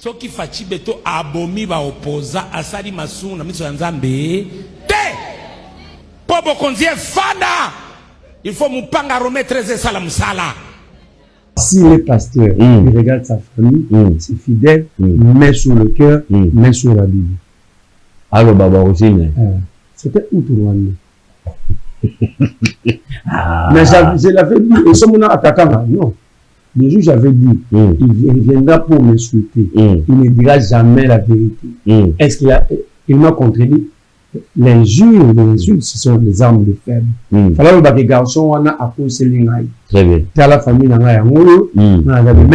So qui fachi beto abomi ba oposa asali masungu na miso ya Nzambe te. Pobo konzie fanda. Il faut mupanga remettre sala musala. Si les pasteurs, il regarde sa famille, c'est fidèle, met sur le cœur, met sur la Bible. Alors Baba aussi, c'était Outourouane. Mais je l'avais dit, et ce moment attaquant, non. Le juge j'avais dit, il viendra pour m'insulter. Il ne dira jamais la vérité. Est-ce qu'il m'a contredit? L'injure, les insultes, ce sont des armes de faible. Il fallait que les garçons on a apposé l'ingay. Très bien. T'as la famille dans la yangolo. Mais il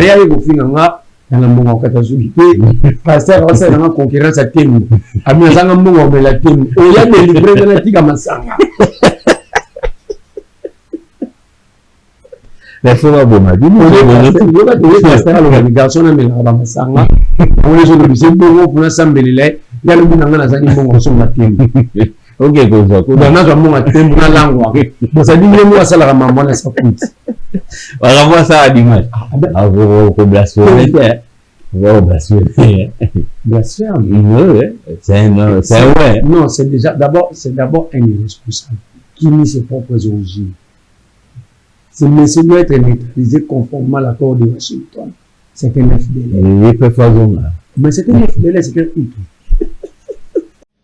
y a des filles dans la monde en catastrophe. Pasteur, on s'est dans la concurrence à Témou. Ami Zanga Mongo mais la Témou. Il y a des livrets de la Tiga Massanga. Mais faut pas bon madi. On est des pasteurs, les garçons on a Massanga. On les a dit bon pour l'assemblée. Il y a le monde dans la zone Mongo sur la Témou. Ok, comme ça. Dans la Mongo à Témou na langue. Bon ça dit moi ça la maman la ça coûte. On va voir ça à dimanche. Ah vous blasphémer. Blasphème. C'est ouais. Non, c'est d'abord un irresponsable qui nie ses propres origines. Ce monsieur doit être neutralisé conformément à l'accord de Washington. C'est un FDL. Mais c'est un FDL, c'est un Hutu.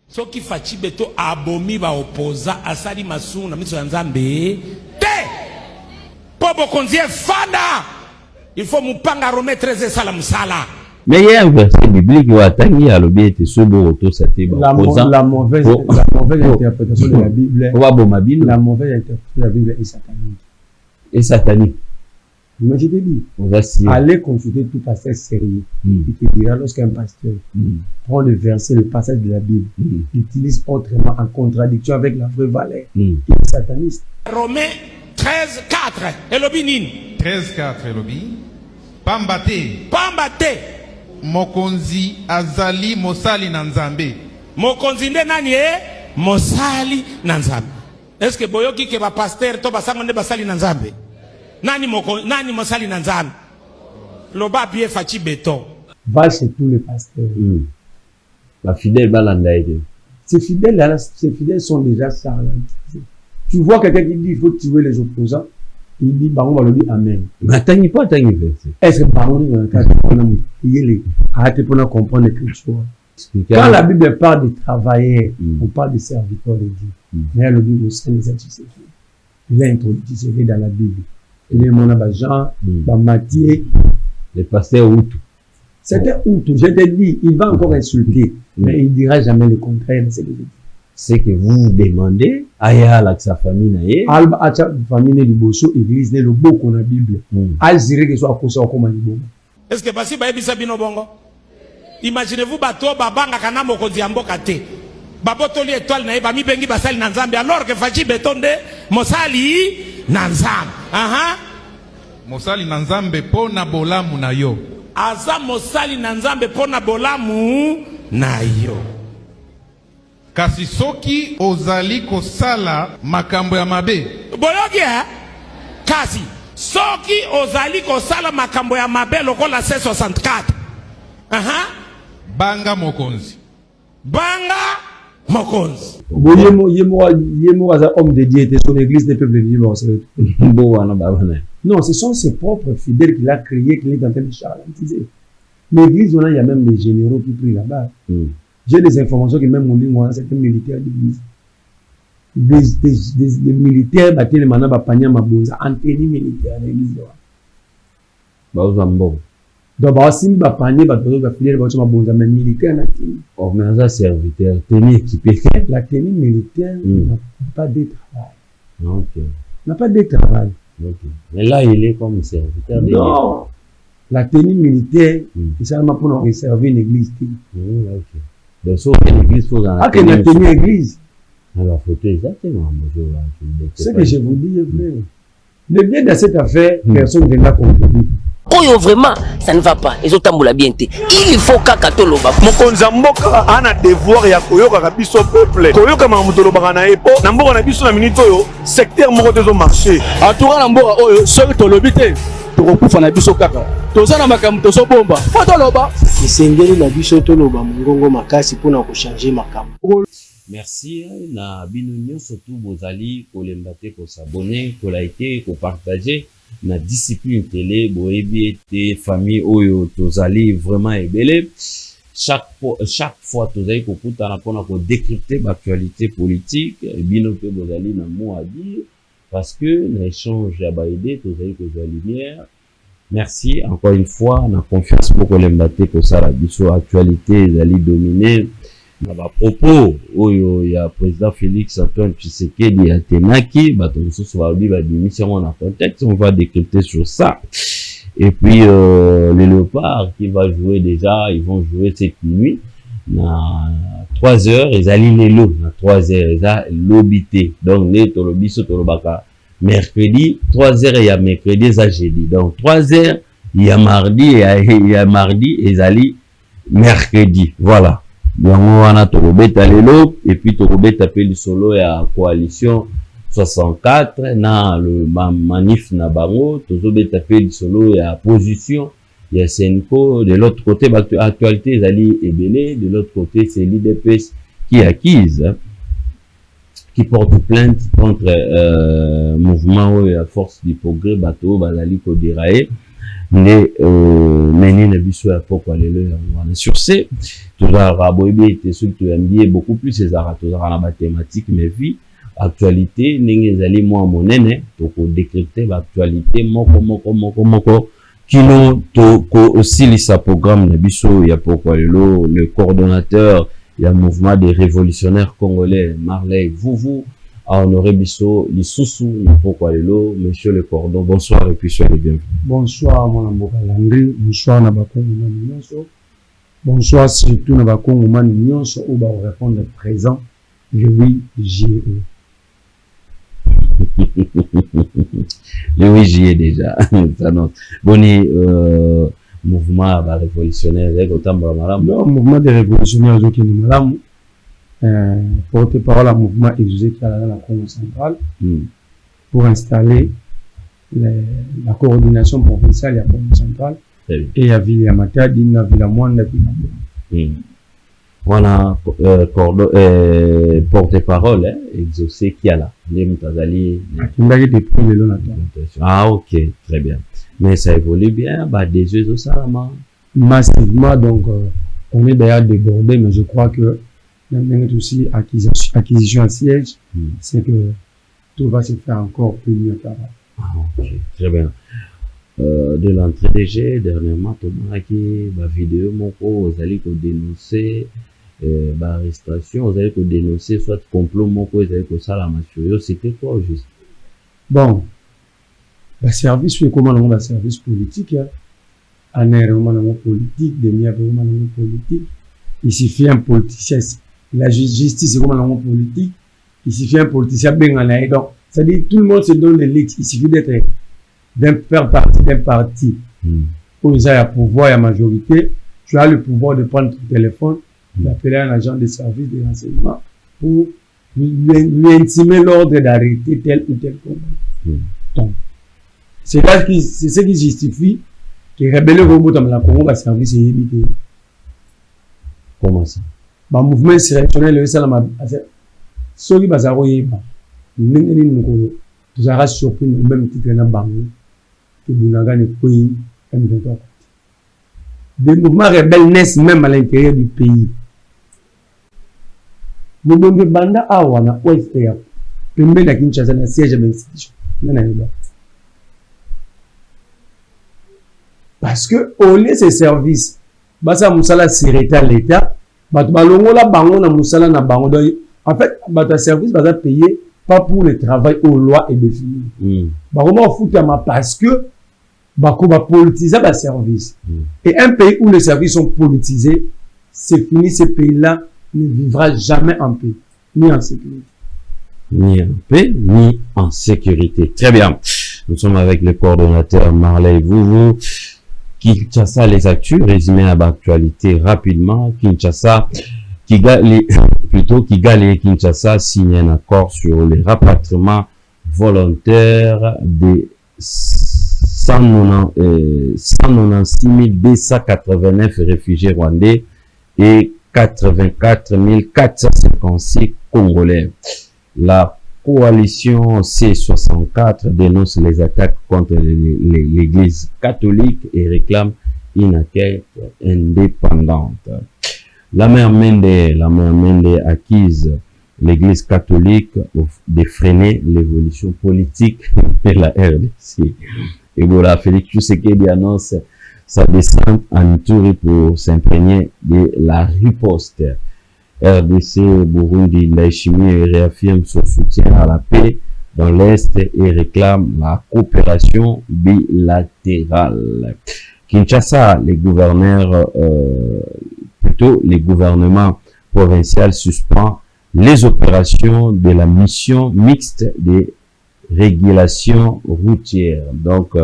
So qui fachi beto abomi ba oposa asali masungu na miso ya Nzambe te. Pobo konzie fanda. Il faut mupanga remettre sala musala. Mais il y a un verset biblique où il y a l'objet ce beau retour la mauvaise interprétation de la Bible. La mauvaise interprétation de la Bible est satanique. Et satanique. Mais je te dis, allez consulter tout pasteur sérieux. Il te dira lorsqu'un pasteur prend le verset, le passage de la Bible, l'utilise autrement en contradiction avec la vraie valeur. Il est sataniste. Romains 13:4. Elobi nini? 13:4 elobi. Pambate. Mokonzi azali mosali na Nzambe. Mokonzi nde nani mosali na Nzambe. Est-ce que boyoki ke ba pasteur to basango nde basali na Nzambe? Nani mosali na Nzambe? Loba bien fachi beton. Va chez tous les pasteurs. La fidèle balandaïde. Ces fidèles sont déjà charlantés. Tu vois quelqu'un qui dit il faut tuer les opposants. Il dit, bah, on va le dire Amen. Mais attendez pas, verset. Est-ce que par arrêtez pour nous comprendre l'écriture. Quand la Bible parle de travailleurs, on parle de serviteurs de Dieu. Mais elle le dit aussi, il a introduit dans la Bible. Il est mon Jean, Matthieu. Les pasteurs Outou. C'était Outou. Je te dis, il va encore insulter. Mais il ne dira jamais le contraire. C'est que vous demandez aya la sa famille naie alba acha famille du bosso église ne le boko na Bible azire que soit kosa ko mani. Est-ce que basi ba ebisa bino bongo? Imaginez-vous bato babanga kana mokonzi ya mboka te babotoli étoile na ba mi bengi basali na Nzambe alors que fachi betonde mosali na Nzambe. Mosali na Nzambe pona bolamu na yo. Aza mosali na Nzambe pona bolamu na yo. Kasi soki ozali kosala makambo ya mabe. Boyoki kasi soki ozali kosala makambo ya mabe lokola C64. Banga mokonzi. Yemo as homme de Dieu, son église des peuples vivants. Non, ce sont ses propres fidèles qu'il a créés, qu'il est en train de charlatiser. L'église, il y a même des généraux qui prient là-bas. J'ai des informations que même mon ligne, c'est un militaire d'église. Des militaires, bah, les manants, bah, panya, ma bonza, antenne militaire d'église. Bah, donc, bah, si bah, panya, bah, bah, filière, bah, ma bonza, mais militaire, n'a oh, mais ça, serviteur, tenue équipée. La tenue militaire n'a pas de travail. Ok. N'a pas de travail. Ok. Mais là, il est comme serviteur. Non. La tenue militaire, c'est seulement pour nous servir une église. Ok. Donc, sauf que l'église faut dans la tenue. Ah, que la tenue église. Alors, faut exactement. Ce que je vous dis est vrai. Le bien de cette affaire, personne ne l'a compris. Oyo vraiment, ça ne va pas. Les autres tamboula bien té. Il faut kakatoloba. Mokonza mboka ana devoir ya koyoka kabiso peuple. Koyoka mamutoloba na epo. Na mboka na biso na minute oyo, secteur moko tezo marché. Atoura na mboka oyo, soki tolobite. tokokufa na biso kaka toza na makambo tozobomba po toloba esengeli na biso toloba mongongo makasi mpona kochange makambo. Merci na bino nyonso tu bozali kolemba te kosabone kolaike kopartage na discipline télé boyebi ete famille oyo tozali vraiment ebele chaque fois tozali kokutana mpona kodécrypter l'actualité politique bino mpe bozali na mot à dire parce que na échange ya baide tozali kozwa lumière. Merci encore une fois na confiance pour kolemba te kosala biso actualité ezali dominée na ba propos oyo ya président Félix Antoine Tshisekedi atenaki bato mosusu balobi babimisi yango na contexte. On va décrypter sur ça. Et puis les Léopards qui va jouer déjà, ils vont jouer cette nuit na 3 heures ezali lelo na 3 heures eza lobité donc ne tolobi so tolobaka mercredi 3 heures ya mercredi eza jeudi donc 3 heures ya mardi ezali mercredi. Voilà yango wana tokobeta lelo et puis tokobeta pe lisolo ya coalition 64 na le manif na bango tozobeta pe lisolo ya position ya Senko. De l'autre côté actualité ezali ebele, de l'autre côté c'est l'IDPS qui accuse qui porte plainte contre mouvement à force du progrès bateau bazali ko dirailler ne meni na biso ya poko lelo wana. Sur ce tozara boyebi ete soki toyambi beaucoup plus ezara tozara na ba thématique mais vie actualité ndenge ezali mwa monene toko décrypter l'actualité moko kino toko osilisa programme na biso ya poko lelo. Le coordonnateur ya mouvement des révolutionnaires congolais Marley Vuvu a honoré biso lisusu na poko lelo. Monsieur le cordon, bonsoir et puis soyez bienvenus. Bonsoir mon amboka Landry, bonsoir na bakongo nyonso. Bonsoir surtout na bakongo nyonso ou ba répondre présent. Oui, j'y oui, j'y ai déjà. Ça non. Boni mouvement révolutionnaire non, mouvement des révolutionnaires qui nous malamu porte-parole à mouvement exigé qui a dans la Congo centrale pour installer la coordination provinciale à Congo centrale et à ville à Matadi na ville à Mwanda voilà porte-parole exaucé qui a là les mutazali depuis le long. Ah ok, très bien. Mais ça évolue bien, bah des yeux au salama massivement, donc on est d'ailleurs débordé, mais je crois que même aussi acquisition à siège, c'est que tout va se faire encore plus mieux qu'avant. Ah ok, très bien. De l'entrée des jets dernièrement tomaki ba vidéo moko ozali ko dénoncer ba arrestation, ozali ko dénoncer soit complot moko ozali ko sala masio, c'était quoi juste? Bon, le service, c'est comment on a service politique, un erreur politique, des miens politique. Il suffit un politicien, la justice, c'est comment on politique. Il suffit un politicien bien en aide. Donc, ça dit tout le monde se donne l'élite. Il suffit d'être faire partie d'un parti. Où il y a pouvoir, il y a majorité. Tu as le pouvoir de prendre ton téléphone, d'appeler un agent de service de renseignement pour lui intimer l'ordre d'arrêter tel ou tel combat. Donc, c'est ce qui justifie que les rebelles robots dans la Congo va service et éviter. Comment ça? Le mouvement insurrectionnel, le Salama, ceux qui bazaro yeba, n'engeni n'ukolo, tu seras surpris au même titre na bango que Bunaga ne pays M23. Des mouvements rebelles naissent même à l'intérieur du pays. Mubonge banda awa na ouest ya pembe na Kinshasa na siège de l'institution. Parce que au lieu de ces services, basa musala sireta l'État, bato balongola bango na musala na bango. En fait, bato service basa payé pas pour le travail aux lois et définies. Bako foutama parce que bako ba politiser ba service. Et un pays où les services sont politisés, c'est fini, ce pays-là ne vivra jamais en paix, ni en sécurité. Ni en paix, ni en sécurité. Très bien. Nous sommes avec le coordonnateur Marley Vuvu. Kinshasa, les actus, résumé à l'actualité rapidement. Kinshasa, Kigali et Kinshasa signent un accord sur le rapatriement volontaire des 196 289 réfugiés rwandais et 84 456 Congolais. La coalition C64 dénonce les attaques contre l'Église catholique et réclame une enquête indépendante. La mère Mende accuse l'Église catholique de freiner l'évolution politique de la RDC. Et voilà, Félix Tshisekedi annonce sa descente en Ituri pour s'imprégner de la riposte. RDC Burundi Ndayishimiye réaffirme son soutien à la paix dans l'Est et réclame la coopération bilatérale. Kinshasa, les gouvernements provinciaux suspendent les opérations de la mission mixte de régulation routière. Donc,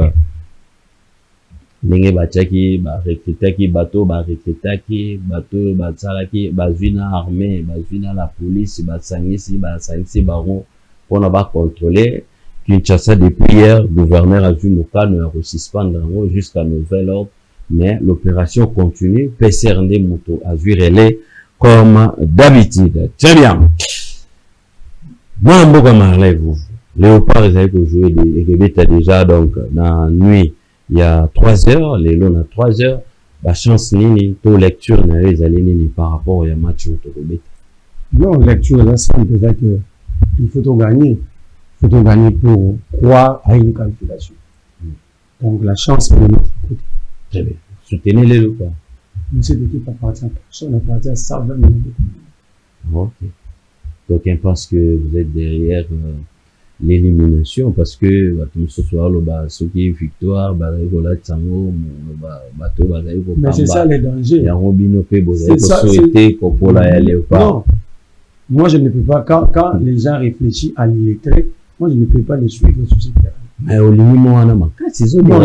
ndenge batiaki recrutaki bato recrutaki bato batsalaki bazwina armée bazwina la police basangisi bango pona ba contrôler Kinshasa. Depuis hier, gouverneur a vu mokano ya suspendre yango jusqu'à nouvel ordre, mais l'opération continue. PCRD Moto a vu relais comme d'habitude. Très bien. Moi, mboka Marley, vous Léopard, ils avaient joué des déjà, donc, dans nuit, il y a 3 heures, les longs à 3 heures, bah, chance nini, to lecture, n'avez allé nini par rapport au match au Tokobet. Non, lecture, là, c'est déjà que il faut tout gagner. Il faut tout gagner pour croire à une calculation. Donc, la chance est de notre côté. Très bien. Soutenez-les ou pas? Mais cette équipe appartient à personne, appartient à 120 millions de Congolais. Ok. Donc, on pense que vous êtes derrière l'élimination parce que ce soir, ce qui est victoire, mais c'est ça les dangers. C'est ça. Non. Moi, je ne peux pas, quand les gens réfléchissent à l'illettré, moi, je ne peux pas les suivre sur ce terrain. Mais au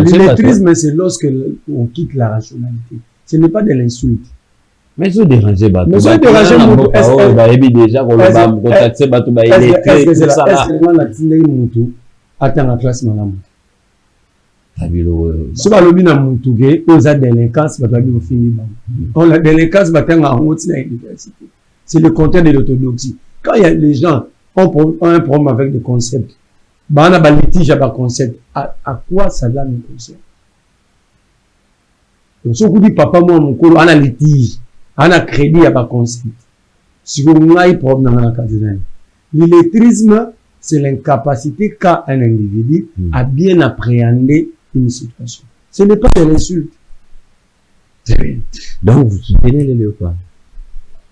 l'illettrisme, c'est lorsque on quitte la rationalité. Ce n'est pas de l'insulte. Mais ils ont dérangé Bato. Mais ils ont dérangé Moutou. Est-ce que c'est Moutou attend la classe Malamu? Si on a Moutou, on a délinquance, on a fini. On a délinquance, on a l'université. C'est le contraire de l'orthodoxie. Quand il y a les gens ont un problème avec des concepts, on a un litige avec un concept. À quoi ça nous concerne? Donc, si on dit papa, moi, mon colo, on a litige. On a crédit à pas concept. Si vous avez un problème dans la case, l'illettrisme, c'est l'incapacité qu'a un individu à bien appréhender une situation. Ce n'est pas de l'insulte. Très bien. Donc, vous soutenez les léopards.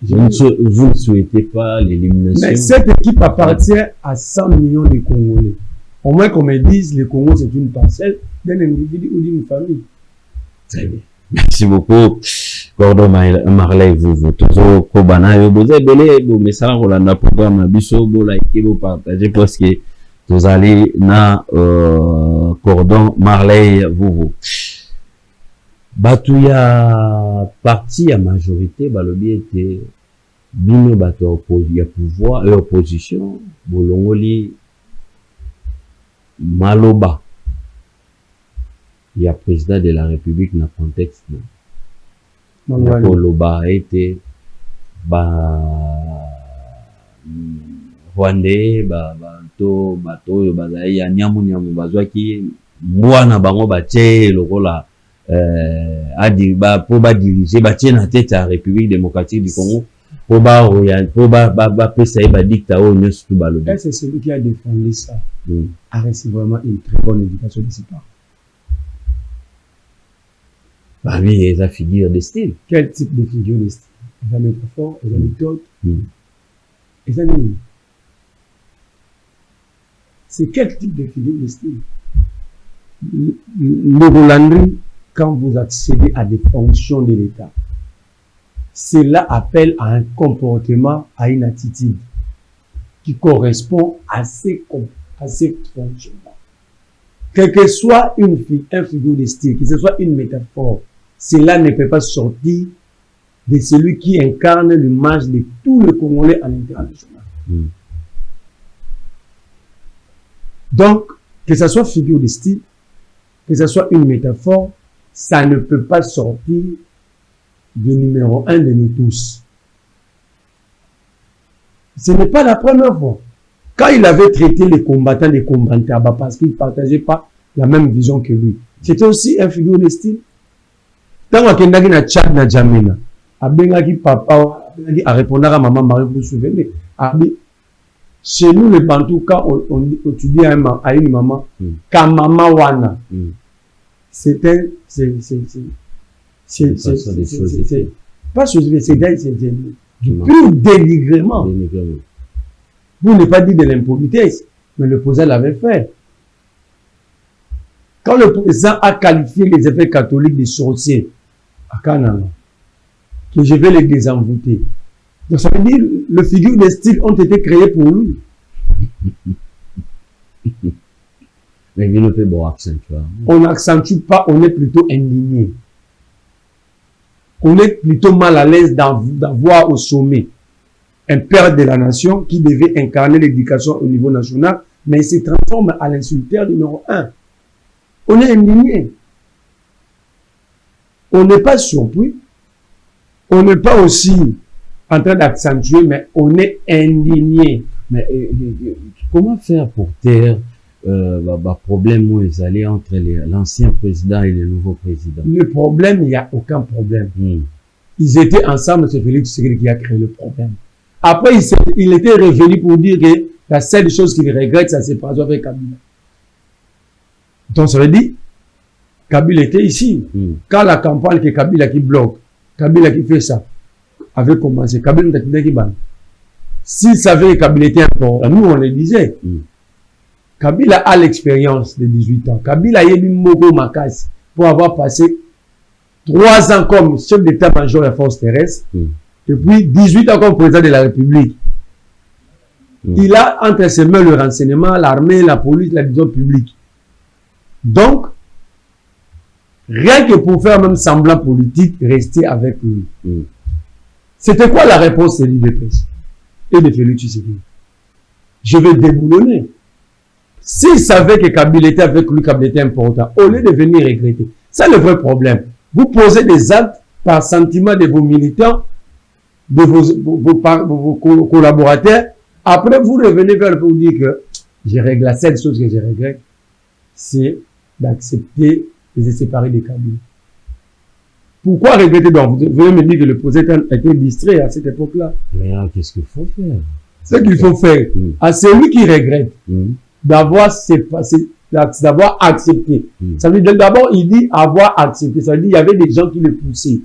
Vous ne souhaitez pas l'élimination. Mais cette équipe appartient à 100 millions de Congolais. Au moins qu'on me dise, le Congo, c'est une parcelle d'un individu ou d'une famille. Très bien. Merci beaucoup. Gordon Marley, vous toujours Kobana, vous avez belé, vous message Rolanda programme Bisso, vous likez, vous partagez parce que vous allez na Gordon Marley, vous. Batouya parti à majorité, balobi était bino bato ya pouvoir et opposition, bolongoli maloba. Il y a président de la République dans le contexte. Maloba a été Rwandais, bato bazai nyamu bazwaki mwana bango batie lokola pour diriger batie na tête à la République démocratique du Congo pour pesa ba dictateur nyonso tout balobi. C'est celui qui a défendu ça. A reçu vraiment une très bonne éducation de ses parents. Bah oui, il y a des figures de style. Quel type de figure de style? Les métaphores, les anecdotes, les animaux. C'est quel type de figure de style? Le Rolandry, quand vous accédez à des fonctions de l'État, cela appelle à un comportement, à une attitude qui correspond à ces fonctions-là. Quelle que soit un figure de style, que ce soit une métaphore, cela ne peut pas sortir de celui qui incarne l'image de tout le Congolais à l'international. Donc, que ce soit figure de style, que ce soit une métaphore, ça ne peut pas sortir du numéro 1 de nous tous. Ce n'est pas la première fois. Quand il avait traité les combattants des combattants, parce qu'ils ne partageaient pas la même vision que lui, c'était aussi un figure de style. Tant qu'on a na Tchad na Djamena, abengaki papa, a répondu à maman Marie, vous vous souvenez, chez nous les Bantous, quand tu dis à une maman, quand maman wana, c'était pas chose, c'est du pur dénigrement. Vous n'avez pas dit de l'impolitesse, mais le président l'avait fait. Quand le président a qualifié les effets catholiques de sorciers à Kananga, que je vais les désenvoûter. Donc ça veut dire les figures de style ont été créées pour lui. Mais il ne peut pas accentuer. On n'accentue pas, on est plutôt indigné. On est plutôt mal à l'aise d'avoir au sommet un père de la nation qui devait incarner l'éducation au niveau national, mais il se transforme à l'insulteur numéro 1. On est indigné. On n'est pas surpris. On n'est pas aussi en train d'accentuer, mais on est indigné. Mais comment faire pour taire problème où ils allaient entre l'ancien président et le nouveau président? Le problème, il n'y a aucun problème. Ils étaient ensemble, c'est Félix Tshisekedi qui a créé le problème. Après, il était revenu pour dire que la seule chose qu'il regrette, c'est sa séparation avec Kabila. Donc, ça veut dire, Kabila était ici. Quand la campagne que Kabila qui bloque, Kabila qui fait ça, avait commencé, Kabila n'a qui ban. S'il savait que Kabila était important, nous on le disait. Kabila a l'expérience de 18 ans. Kabila a eu Mogo Makasi pour avoir passé 3 ans comme chef d'état-major de la force terrestre. Et puis 18 ans comme président de la République. Il a entre ses mains le renseignement, l'armée, la police, la division publique. Donc, rien que pour faire même semblant politique, rester avec lui. C'était quoi la réponse de l'UDPS et de Félix Tshisekedi? Je vais déboulonner. S'il savait que Kabila était avec lui, Kabila était important, au lieu de venir regretter, c'est le vrai problème. Vous posez des actes par sentiment de vos militants, de vos collaborateurs. Après, vous revenez vers pour dire que je regrette. La seule chose que je regrette, c'est d'accepter de se séparer de Kabila. Pourquoi regretter? Donc, vous venez me dire que le président a été distrait à cette époque-là. Mais qu'est-ce qu'il faut faire? Ce qu'il faut faire, à celui qui regrette d'avoir accepté. Ça veut dire d'abord, il dit avoir accepté. Ça veut dire qu'il y avait des gens qui le poussaient.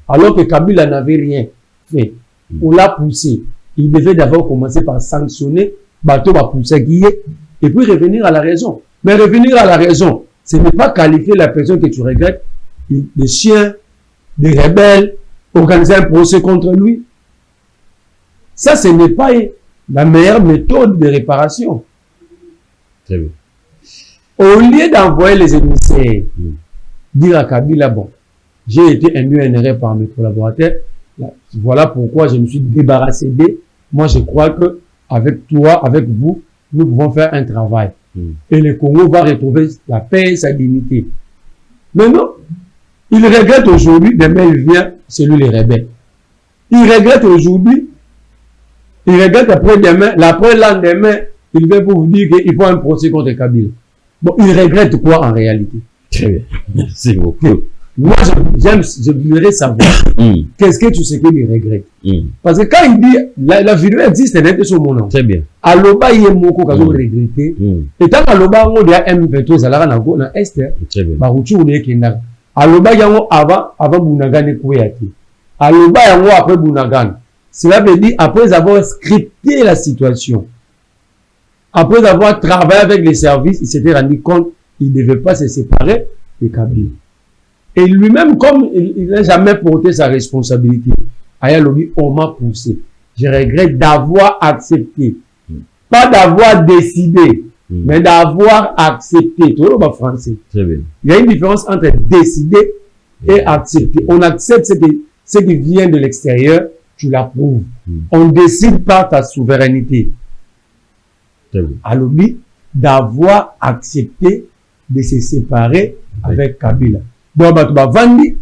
Alors que Kabila n'avait rien fait. On l'a poussé. Il devait d'abord commencer par sanctionner, bateau va pousser qui est, et puis revenir à la raison. Mais revenir à la raison, ce n'est pas qualifier la personne que tu regrettes, des chiens, des rebelles, organiser un procès contre lui. Ça, ce n'est pas la meilleure méthode de réparation. Très bien. Au lieu d'envoyer les émissaires, dire à Kabila, bon, j'ai été ému par mes collaborateurs, voilà pourquoi je me suis débarrassé d'eux. Moi, je crois que avec toi, avec vous, nous pouvons faire un travail. Et le Congo va retrouver la paix et sa dignité. Mais non, il regrette aujourd'hui, demain il vient, c'est lui les rebelles. Il regrette aujourd'hui, il regrette après-demain, l'après-lendemain, il vient pour vous dire qu'il faut un procès contre Kabila. Bon, il regrette quoi en réalité? Très bien, merci beaucoup. Moi, je voudrais savoir qu'est-ce que tu sais qu'il regrette. Parce que quand il dit, la vidéo existe, elle est sur mon nom. Très bien. Aloba, il y a beaucoup qui ont regretté. Et tant qu'Aloba, on a M23, ça l'a na Esther. Très bien. Barouchi, on est Kenda. Aloba, il y a avant Bounagan et Kouéati. Aloba, il y a après Bounagan. Cela veut dire, après avoir scripté la situation, après avoir travaillé avec les services, il s'était rendu compte qu'il ne devait pas se séparer de Kabila. Et lui-même, comme il n'a jamais porté sa responsabilité, Aya Lobi, on m'a poussé. Je regrette d'avoir accepté. Pas d'avoir décidé, mais d'avoir accepté. Tout le monde français. Très bien. Il y a une différence entre décider et accepter. On accepte ce qui vient de l'extérieur, tu l'approuves. On décide par ta souveraineté. À Lobi, d'avoir accepté de se séparer avec Kabila. Donc, Vandi,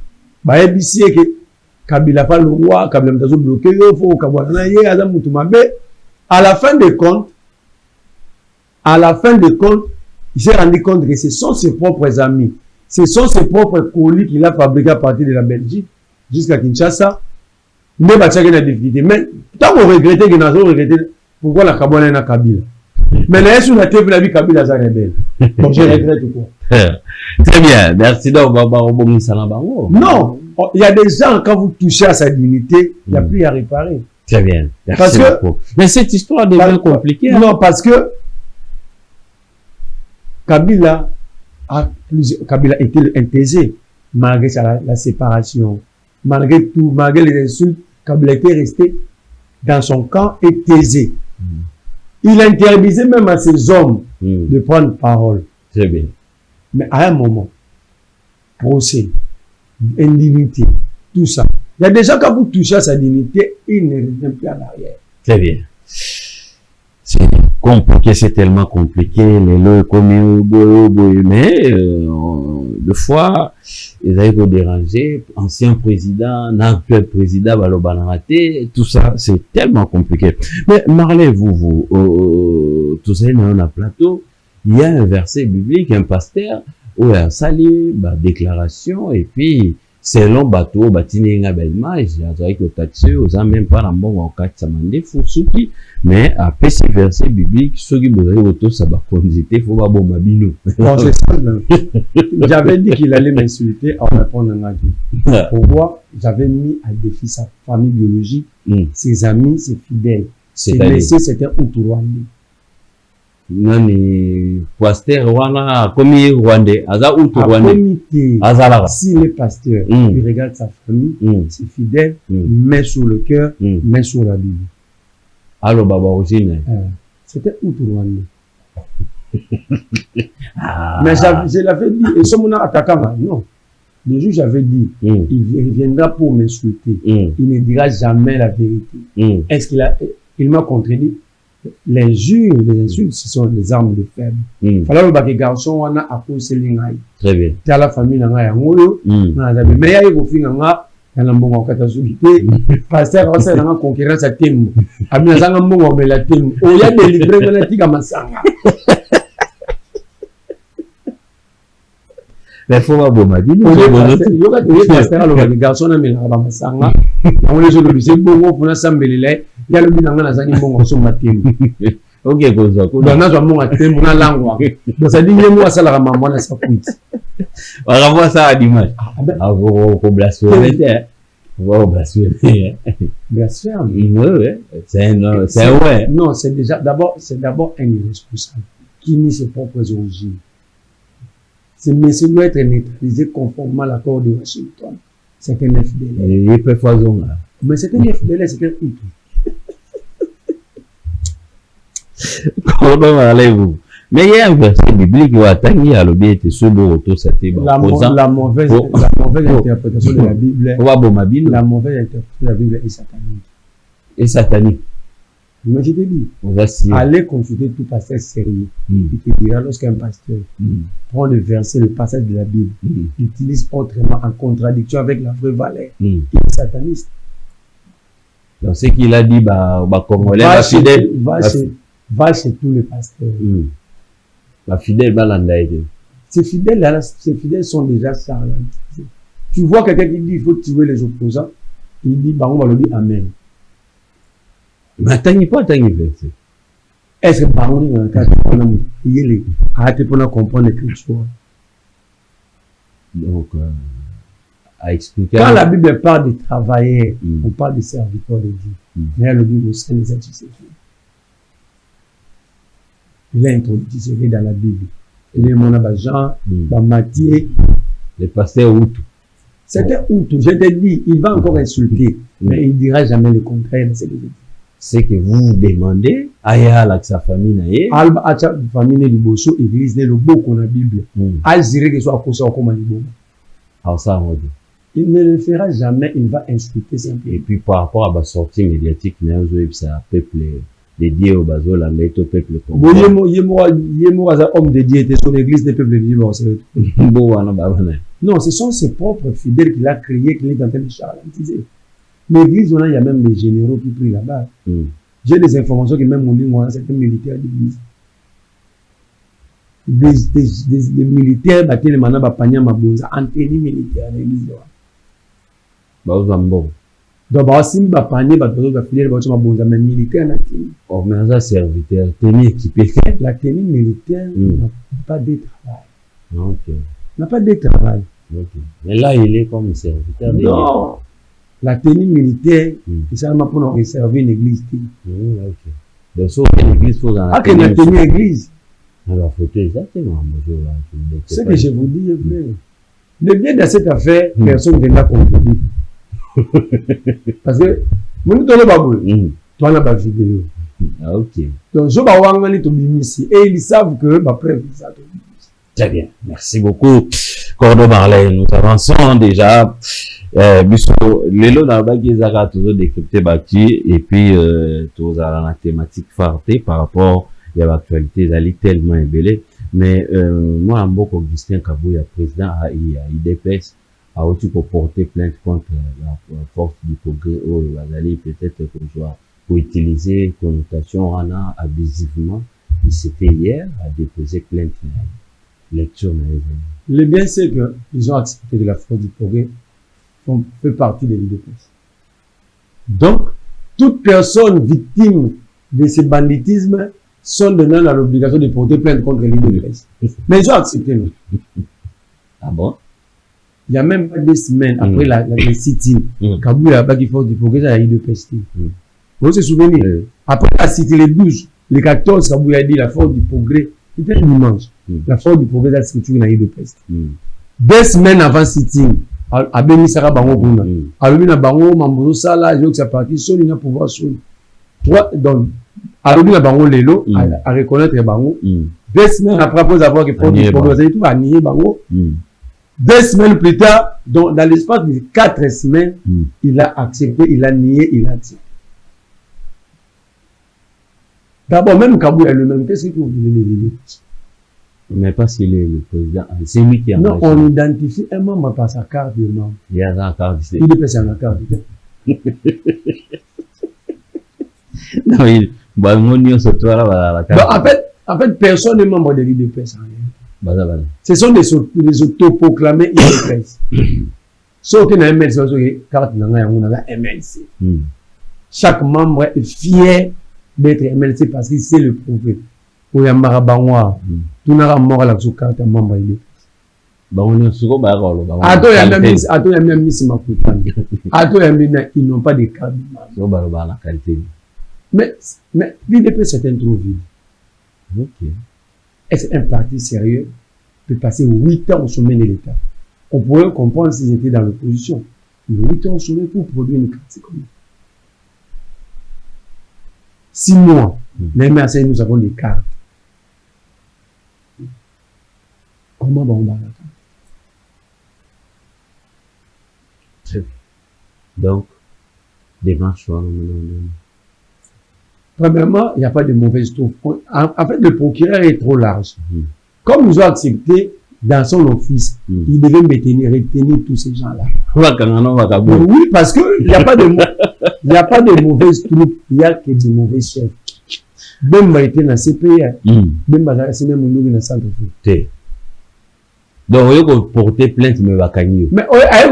ABC, Kabila fa le roi, Kabila mtazo bloqué, faut Kabila yé, Adam Moutumabe. À la fin de compte, il s'est rendu compte que ce sont ses propres amis, ce sont ses propres colis qu'il a fabriqués à partir de la Belgique jusqu'à Kinshasa. Mais bah, la difficulté. Mais tant qu'on regrettait que nous avons regretté, pourquoi la Kabila est Kabila? Mais là, si on a vu la vie Kabila, ça rebelle. Donc je regrette quoi. Très bien, merci. Non, il y a des gens, quand vous touchez à sa dignité, il n'y a plus à réparer. Très bien, merci parce que, beaucoup. Mais cette histoire devient compliquée. Non, parce que Kabila était intaisé, malgré la séparation, malgré tout, malgré les insultes, Kabila était resté dans son camp et taisé. Il interdisait même à ses hommes de prendre parole. Très bien. Mais à un moment, procès, indignité, tout ça. Il y a des gens, quand vous touchez à sa dignité, il ne revient plus en arrière. Très bien. C'est compliqué, c'est tellement compliqué. Les lois comme mais deux fois, ils avaient vous déranger. Ancien président, actuel président, raté, tout ça, c'est tellement compliqué. Mais Marley, vous, tout ça, on a plateau. Il y a un verset biblique, un pasteur, où il y a un salut, déclaration, et puis, selon bateau, batininga belma, j'ai avec le taxi, aux même pas un bon en quatre samandé, fousuki, mais après ces versets bibliques, ceux qui voudraient auto sabakondité, faut pas bon mabino. Bon, c'est simple. J'avais dit qu'il allait m'insulter en répondant à Dieu. Pourquoi? J'avais mis à défi sa famille biologique, ses amis, ses fidèles. Ses blessés, c'était Outourwandi. Nani pasteur wana komi rwandais aza utu rwandais azala si les pasteurs il regarde sa famille ses fidèles met sur le cœur met sur la Bible allo baba origine c'était utu rwandais mais je l'avais dit et ce moment attaquant non le juge avait dit il viendra pour m'insulter il ne dira jamais la vérité est-ce il m'a contredit. L'injure, les insultes, ce sont les armes de faible. Fallait que les garçons on a accusé l'ingay. Très bien. T'as la famille n'anga yangoyo. Mais ya yego finga nga yana mbongo katazulité. Pasteur on sait n'anga concurrence à temu. Amina zanga mbongo bela temu. O ya délivrer ngana tika masanga. Mais faut pas bon madi. Yoga de pasteur alors les garçons na mina ba masanga. On les autres c'est bongo pour na sambelele. Il y a le but dans la zone bon sur ma team. Ok, cause ça. Dans la zone mon team, on a langue. Donc ça dit moi ça la maman na sa quitte. On va voir ça à dimanche. Ah vous blasphémer. Vous blasphémer. Blasphème. Oui, c'est ouais. Non, c'est d'abord un irresponsable qui nie ses propres origines. Ce monsieur doit être neutralisé conformément à l'accord de Washington. C'est un FDL. Il peut faire ça. Mais c'est un FDL, c'est un Hutu. Comment allez-vous? Mais il y a un verset biblique qui va attendre à l'objet de ce beau retour, la mauvaise interprétation de la Bible. La mauvaise interprétation de la Bible est satanique. Et satanique. Mais je te dis, allez consulter tout pasteur sérieux. Il te dira lorsqu'un pasteur prend le verset, le passage de la Bible, l'utilise autrement en contradiction avec la vraie valeur. Il est sataniste. Donc ce qu'il a dit, Congolais, la fidèle. Va chez tous les pasteurs. La fidèle, ces fidèles sont déjà charlantés. Tu vois quelqu'un qui dit il faut tuer les opposants, il dit on va le dire amen. Mais attendez pas, verset. Est-ce que Baron il arrêtez pour comprendre l'écriture. Donc, à expliquer. Quand la Bible parle de travailleurs, on parle de serviteurs de Dieu. Mais elle le dit aussi les adjectifs. Il a introduit ce dans la Bible. Il est mon Jean, Matthieu. Les pasteurs Outou. C'était Outou. Je te dis, il va encore insulter, mais il ne dira jamais le contraire. C'est que vous demandez, Aya avec sa famille naïe. Alba acha famille du Bosso, église le beaucoup dans la Bible. Al dirait que soit accusé comme un bon. Alors ça, on dit. Il ne le fera jamais, il va insulter simplement. Et puis par rapport à la sortie médiatique, ça peuple dédié au bazo la au peuple congolais. Yemo homme dédié était son église des peuples libres. Non, ce sont ses propres fidèles qu'il a créés, qu'il est en train de charlatiser. L'église, il y a même des généraux qui prient là-bas. J'ai des informations que même on dit, moi, certains militaires d'église. Des militaires, battent les manabas panya mabouza, antenne militaire à l'église. Baozambo. Donc, si vous avez des fidèles, vous avez des militaires. Oh, mais ça, serviteur, tenue équipée. La tenue militaire n'a pas de travail. Ok. N'a pas de travail. Okay. Mais là, il est comme serviteur. Non. La tenue militaire, c'est seulement pour nous réserver une église. Ok. Donc, sauf que l'église, il faut dans la tenue. Ah, que la tenue église. Alors, il faut exactement. Ce que je vous dis, frère. Le bien de cette affaire, personne ne va contribuer. Parce que, mon tour de baboule, toi, on a pas vidéo. Ah, ok. Donc, je vais voir les ici. Et ils savent que ma preuve, ça. Très bien. Merci beaucoup. Cordo Marley, nous avançons déjà. Les lots d'Alba qui ont toujours décrypté Baki et puis tous à la thématique fartée par rapport à l'actualité d'aller tellement ébélé. Mais moi, en beaucoup Augustin Kabouya, président à IDPS, a aussi porté plainte contre la force du progrès au Wazali, peut-être pour utiliser connotation rana abusivement. Il s'était hier à déposer plainte lecture. Le bien, c'est qu'ils ont accepté que la force du progrès fait partie des l'IDPS. Donc, toute personne victime de ce banditisme sont donnés dans l'obligation de porter plainte contre l'IDPS. Mais ils ont accepté, non? Ah bon? Il y a même pas 2 semaines après le sit-in, Kabouya Baki Force du Progrès, il y a l'IDPS. Vous vous souvenez? Après la cité les 12, les 14, Kabouya dit la Force du Progrès, c'était un dimanche. La Force du Progrès, c'est ce que tu as l'IDPS. 2 semaines avant sit-in, à Beni Sara Bango Buna, à Lubina Bango, Mambozo Sala, j'ai que ça parti, seul il n'a pouvoir seul. Donc, à Lubina Bango Lelo, à reconnaître Bango, 2 semaines après avoir que Force du Progrès, tout à nier Bango. 2 semaines plus tard, donc dans l'espace de 4 semaines, il a accepté, il a nié, il a accepté. D'abord, même Kabouya lui-même, qu'est-ce que vous voulez dire? Mais pas s'il est le président, c'est lui qui a. Non, on identifie un membre par sa carte de membre. Il y a la carte d'identité. Il est sur la carte d'identité. Non, en fait, personne n'est membre de l'IDPS. Ce sont des autoproclamés IDPS. Sauf que dans MLC, c'est carte MLC. Chaque membre est fier d'être MLC parce qu'il sait le prouver. Pour y avoir Bangwa, tout n'a pas mort à la carte membre IDPS. Attends, il y a même mis ma coutane. Attends, ils n'ont pas de carte de membre. Mais l'IDPS, c'est un trou vide. Ok. Est-ce un parti sérieux peut passer 8 ans au sommet de l'État? On pourrait comprendre s'ils étaient dans l'opposition. Mais 8 ans au sommet pour produire une carte, c'est comme 6 mois. Les MRC, nous avons des cartes. Comment on va la carte? Très bien. Donc, démarche. Premièrement, il n'y a pas de mauvaise troupe. En fait, le procureur est trop large. Comme nous avons accepté dans son office, il devait retenir tous ces gens-là. Oui, parce qu'il n'y a pas de mauvaise troupe, il n'y a que de mauvais chefs. Bemba était dans CPA. Bemba, c'est même un dans centre. Donc, il faut porter plainte, mais il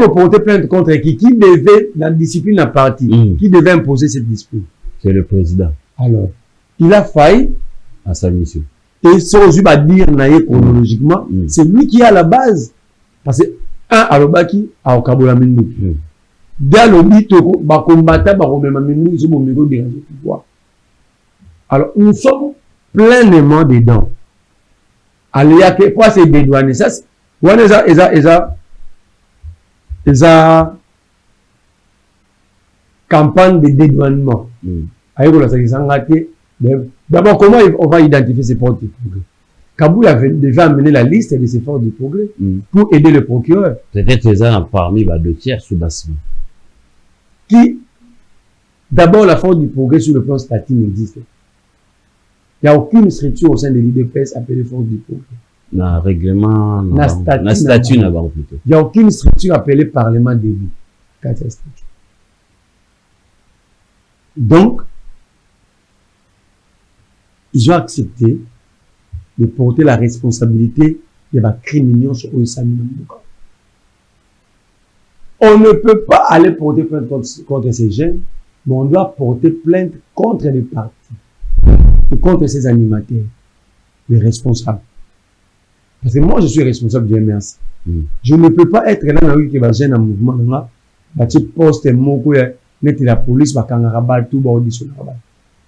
faut porter plainte contre qui devait, dans la discipline à partie, qui devait imposer cette discipline? C'est le président. Alors, il a failli à sa mission. Et ce que je vais dire chronologiquement, c'est lui qui est à la base. Parce que, à l'Obaki, à Okabola Mindou. Dès l'Obito, Bakombata, Bakomema Mindou, ils sont au niveau de pouvoir. Alors, nous sommes pleinement dedans. Alors, il y a que quoi c'est dédouané. Ça, c'est. Campagne de dédouanement. D'abord, comment on va identifier ces forces du progrès? Kabouya avait déjà amené la liste de ces forces du progrès pour aider le procureur. Peut-être les uns parmi 2 tiers sous bassement. Qui, d'abord, la force du progrès sur le plan statique n'existe. Il n'y a aucune structure au sein de l'IDPS appelée Force du Progrès. Na règlement, Na statut na banque plutôt. Il n'y a aucune structure appelée Parlement debout. Donc, ils ont accepté de porter la responsabilité de la criminalité sur Oysami Nambuka. On ne peut pas aller porter plainte contre ces jeunes, mais on doit porter plainte contre les partis et contre ces animateurs, les responsables. Parce que moi, je suis responsable du MRC. Je ne peux pas être là dans le jeune en mouvement, je poste moko net la police, tout audition.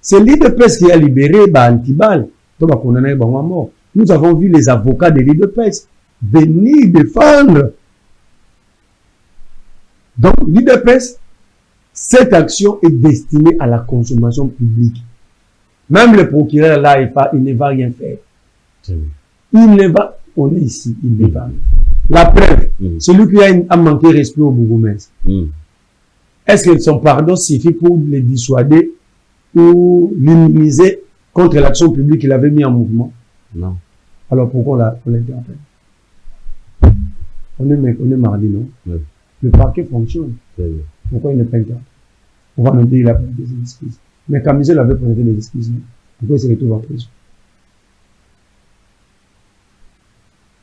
C'est l'IDPS qui a libéré Antibal, mort. Nous avons vu les avocats de l'IDPS venir défendre. Donc, l'IDPS, cette action est destinée à la consommation publique. Même le procureur là, il ne va rien faire. Il ne va, on est ici, il ne va rien. La preuve, celui qui a manqué respect au bourgmestre. Est-ce que son pardon suffit pour le dissuader ou l'immuniser contre l'action publique qu'il avait mis en mouvement? Non. Alors pourquoi on l'interpelle? On est mardi, non? Oui. Le parquet fonctionne. Pourquoi il n'est pas interpellé? On va nous dire qu'il a présenté des excuses. Mais Camisel avait présenté des excuses. Non? Pourquoi il se retrouve en prison?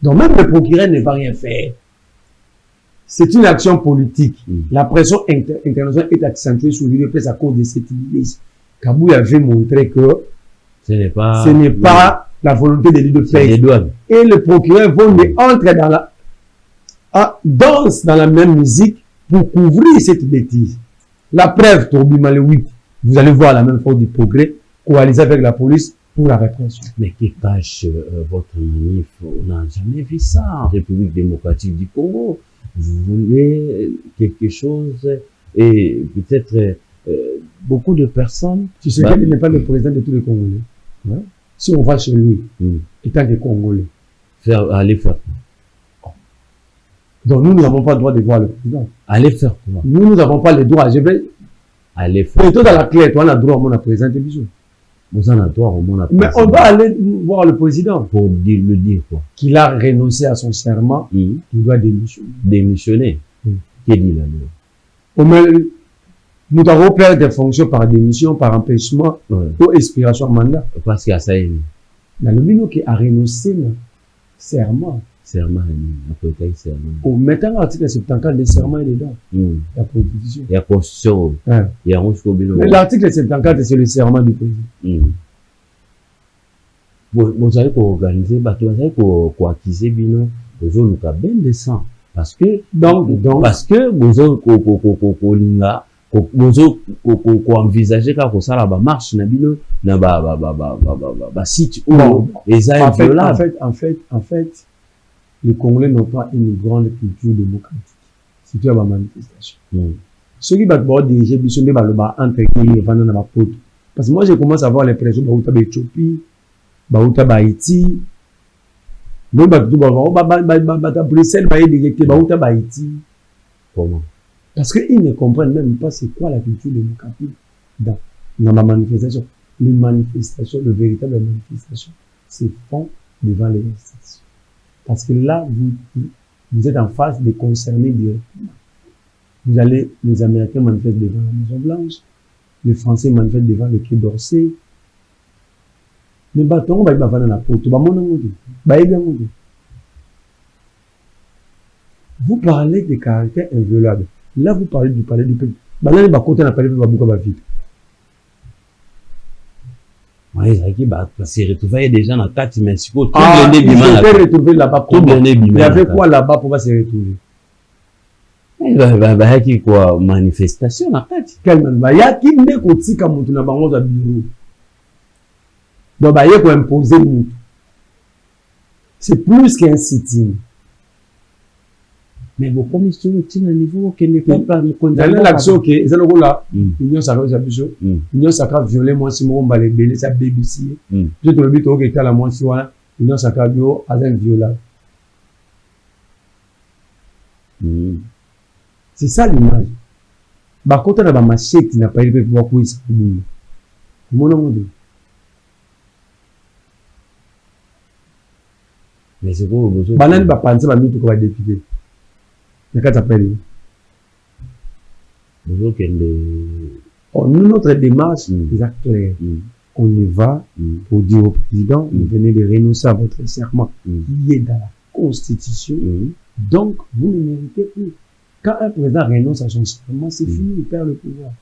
Donc même le procureur ne va rien faire. C'est une action politique. La pression internationale est accentuée sur l'UDPS à cause de cette idée. Kabou avait montré que ce n'est pas la volonté de l'UDPS. Et le procureur entre danse dans la même musique pour couvrir cette bêtise. La preuve, Tobi Malé 8, vous allez voir la même Force du Progrès coalisée avec la police pour la répression. Mais qui cache votre manif? On n'a jamais vu ça en République démocratique du Congo. Vous voulez quelque chose et peut-être beaucoup de personnes. Tu sais qu'il n'est pas le président de tous les Congolais. Ouais. Si on va chez lui, étant des Congolais, aller faire quoi? Donc nous n'avons pas le droit de voir le président. Aller faire quoi? Nous n'avons pas le droit. Je vais aller faire. Toi dans la clé, toi on a le droit à présenter bisous. Vous en avez droit au moins. Mais on va aller voir le président. Pour le dire quoi? Qu'il a renoncé à son serment, qu'il doit démissionner. Démissionner? Qu'est-ce qu'il a dit? Nous avons perdu des fonctions par démission, par empêchement, ou expiration de mandat. Parce qu'il y a ça. Dans le minute qui a renoncé le serment. Serment, après serment. Au mettant l'article 74 des serments et dedans. La constitution. Il y a constitution. Il y a mais l'article 74 c'est le serment du président. Vous avez organiser, vous avez acquiser bino, vous avez le bien de sang. Parce que, parce que vous avez envisagé que ça la marche na bino na site où les en fait les Congolais n'ont pas une grande culture démocratique. C'est tout à la manifestation. Ceux qui vont diriger bisonné ba le ba entre guillemets pendant na pote. Parce que moi je commence à avoir l'impression ba uta Éthiopie, ba uta Haïti. Non ba tout ba Bruxelles ba directé ba uta Haïti. Comment? Parce qu'ils ne comprennent même pas c'est quoi la culture démocratique dans ma manifestation. Les manifestations, le véritable manifestation, c'est font devant les institutions. Parce que là, vous êtes en face des concernés directement. Vous allez, les Américains manifestent devant la Maison Blanche, les Français manifestent devant le Quai d'Orsay. Les bâtons, ils vont dans la porte. Vous parlez des caractères inviolables. Là, vous parlez du palais du peuple. Là, les bâtons, on a parlé de la vie. Oui, c'est retrouvé déjà dans 4 Mexico. Ils étaient retrouvés là-bas. Il y avait quoi là-bas pour se retrouver? Il y a quoi manifestation na kati. Il y a qui ne côté comme tu n'as pas de bureau. Donc il y a quoi imposer nous. C'est plus qu'un sitting. Mais vos commissions sont à niveau qui n'est pas condamné l'action que ils ont là union sacrée s'abuser union sacrée violer moi si mon balé belé ça BBC je te le dis au que la moi si voilà union sacrée bio à un violable. C'est ça l'image. Bah quand on a ma machette n'a pas élevé pour quoi ça. Mon nom. Mais c'est quoi vous banani ba penser ba mitu ko ba député na kata pele vous nous notre démarche est claire. On y va pour dire au président vous venez de renoncer à votre serment qui est dans la constitution donc vous ne méritez plus. Quand un président renonce à son serment c'est fini, il perd le pouvoir.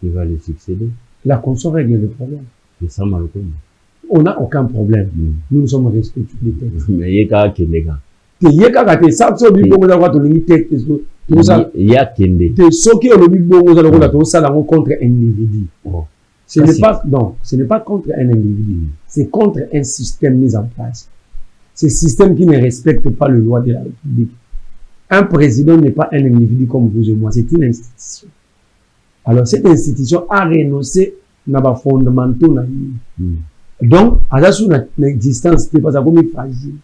Il va le succéder. La Constitution règle le problème. C'est ça mal. On n'a aucun problème. Nous sommes respectueux des textes. Mais il y a qui les gars. Il y a qui ça so bi bongo za kwa to lingi texte il y a qui te soki o lobi bongo za lokona to sala contre un individu. Ce n'est pas non, ce n'est pas contre un individu, c'est contre un système mis en place. Ce système qui ne respecte pas le loi de la République. Un président n'est pas un individu comme vous et moi, c'est une institution. Alors cette institution a renoncé na ba fondamentaux na donc à la sous l'existence c'est pas ça comme fragile.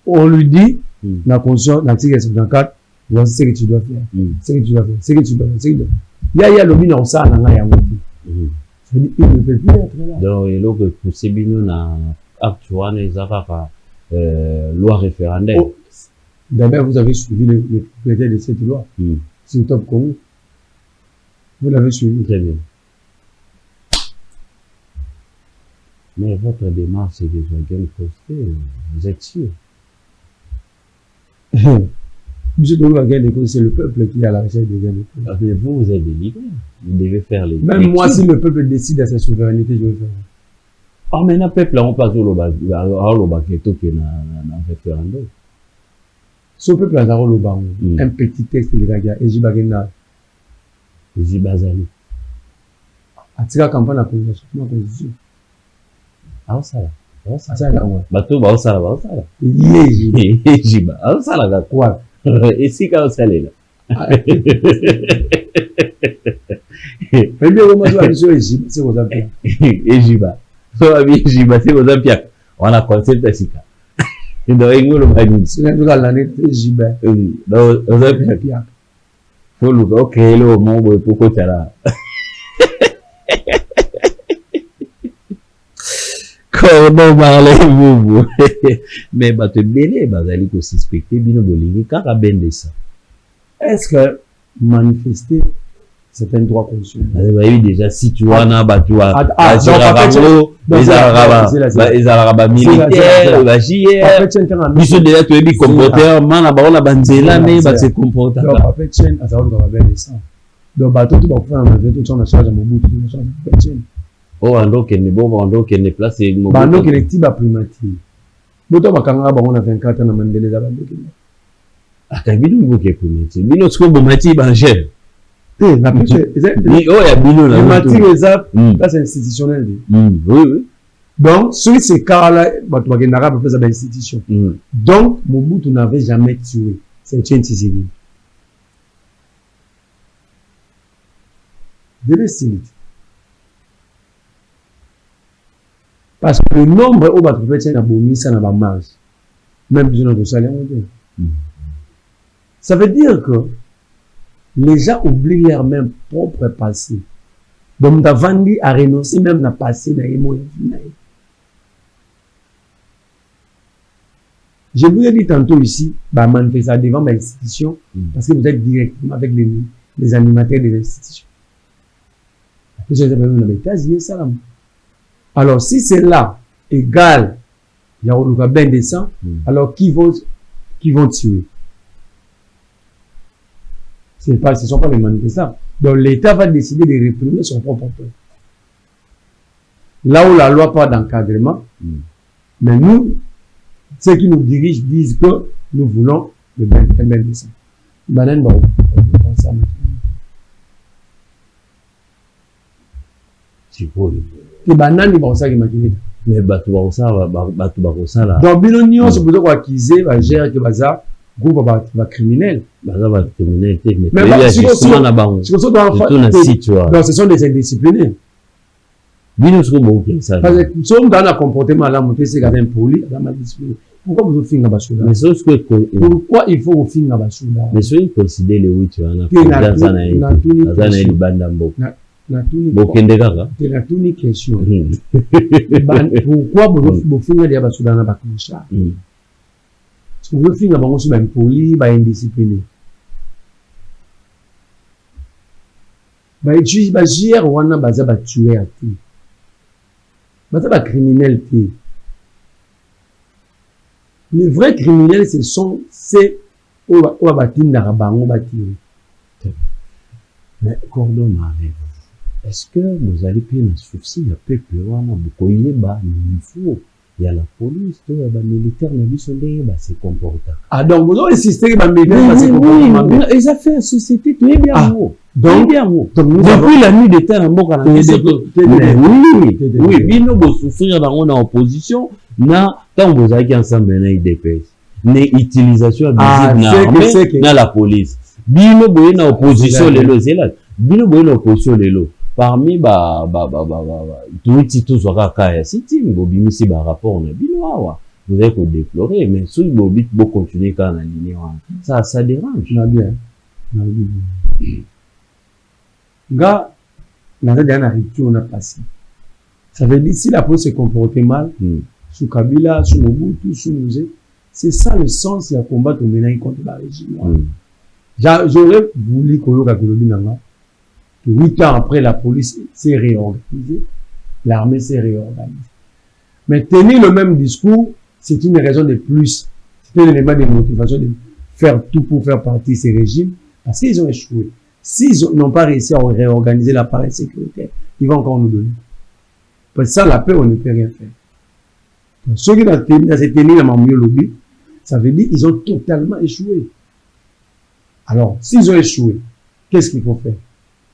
On lui dit la conscience l'article 74 voici ce que tu dois faire, ce que tu dois faire, ce que tu dois faire, ce que tu dois faire. Il y a le bino ça na nga yango. Ça dit il ne peut plus être là. Donc il faut que pour ces bino na actuellement les avocats loi référendaire. D'abord vous avez suivi le propriétaire de cette loi. C'est le Top Congo. Vous l'avez suivi. Très bien. Mais votre démarche, c'est déjà gain posté. Vous êtes sûr? Monsieur Dolo, c'est le peuple qui est à la recherche de gain de cause. Mais vous êtes des leaders. Vous devez faire les. Même moi, si le peuple décide à sa souveraineté, je vais faire. Ah, mais le peuple, on passe au baqueto qui est dans le référendum. Ce peuple a un petit texte, il y a Ejibagena. Ejibazali. Atika campagne à constitution. Ah, ça là. Ça là, ouais. Bateau, bah, ça là. Ejiba. Ah, ça là, quoi? Et si, quand ça là. Mais bien, comment tu as vu Ejiba? C'est vos amis. Ejiba. Ejiba, c'est vos amis. On a concept à Sika. Donc, il nous le dit. C'est l'année Ejiba. Donc, aux amis. Faut le créer le monde pour que tu là. Comment parlez-vous? Mais bah te belé, bah d'aller ko suspecter bino bolingi kaka bende ça. Est-ce que manifester c'est un droit constitutionnel? Bah oui déjà si tu vois na bah tu vois les militaires bah JR biso déjà tu es bi comporter mana ba ona banzela mais bah se comporter donc après chaîne à savoir qu'on va bende ça donc bah tout va faire na veto sur na charge Mobutu na charge chaîne. Oh, ando kene bon, ando kene place et Mobutu. Ando kene tiba primature. Boto bakanga ba on a 24 ans na Mandela za bando kene. Akabidu ngo ke primature. Bino tsko bomati ba jeune. Na piche. Ni oh ya bino na. Primature ça c'est institutionnel. Oui. Donc celui ces cas-là bato bakenda ka faire ça dans institution. Donc Mobutu n'avait jamais tué. C'est une civile. De l'hostilité. Parce que le nombre où va trouver un abonné, ça n'a pas marge. Même besoin de salaire. Ça veut dire que les gens oublient leur même propre passé. Donc, Davandi a renoncé même à passé dans les mots. Je vous ai dit tantôt ici, bah, manifester devant ma institution, parce que vous êtes directement avec les animateurs des institutions. Vous êtes même dans ça. Alors, si c'est là, égal, il y a un ben descend, alors qui vont tuer? Ce ne sont pas les manifestants. Donc, l'État va décider de réprimer son propre peuple. Là où la loi parle d'encadrement, mais nous, ceux qui nous dirigent disent que nous voulons le ben descend. Banane, bon, on pense ça maintenant. C'est quoi les bananes vont ça qui m'a dit mais batu ba ça là donc bilonio c'est besoin accuser va gérer que bazar groupe va criminel bazar criminel mais il y a justement na bango c'est tu vois donc ce sont des indisciplinés bino ce bon ça parce que sont dans un comportement là monter c'est quand même poli dans ma discipline pourquoi vous finir basouda mais c'est ce que pourquoi il faut vous finir basouda mais c'est une considérer le oui tu vois na dans na libanda mbo Bokendekaka. C'est la toute question. Pourquoi vous finissez déjà sur la baccoucha? Vous finissez à sur la poli, indiscipliné. Juge Bagier ou on a basé tuer à tout. Basé criminel. Les vrais criminels, ce sont ces où on va tirer. Mais Cordon m'arrive. Est-ce que vous allez payer un souci à peuple beaucoup il faut il y a la police il y a les militaires se comportent. Ah donc vous avez insisté que les militaires se comportent. Ils ont fait une société tout est bien haut. Donc depuis la nuit des temps en Boka oui bino vous souffrir dans une opposition na quand vous avez ensemble na IDPS ne utilisation abusive na la police bino boye na opposition lelo zela bino boye na opposition lelo parmi tout soit kaya siti bobimisi ba rapport na bino awa vous avez qu'on déplorer mais si vous continuer quand la ligne ça dérange na bien gars n'a rien arrêté on a passé ça veut dire si la police se comportait mal sous Kabila sous Mobutu sous Mouzé c'est ça le sens de combattre au ménage contre le régime. J'aurais voulu qu'on ait que 8 ans après, la police s'est réorganisée, l'armée s'est réorganisée. Mais tenir le même discours, c'est une raison de plus. C'est un élément de motivation de faire tout pour faire partie de ces régimes, parce qu'ils ont échoué. S'ils n'ont pas réussi à réorganiser l'appareil sécuritaire, ils vont encore nous donner. Parce que ça, la paix, on ne peut rien faire. Donc, ceux qui ont tenu la mieux lobby, ça veut dire qu'ils ont totalement échoué. Alors, s'ils ont échoué, qu'est-ce qu'il faut faire?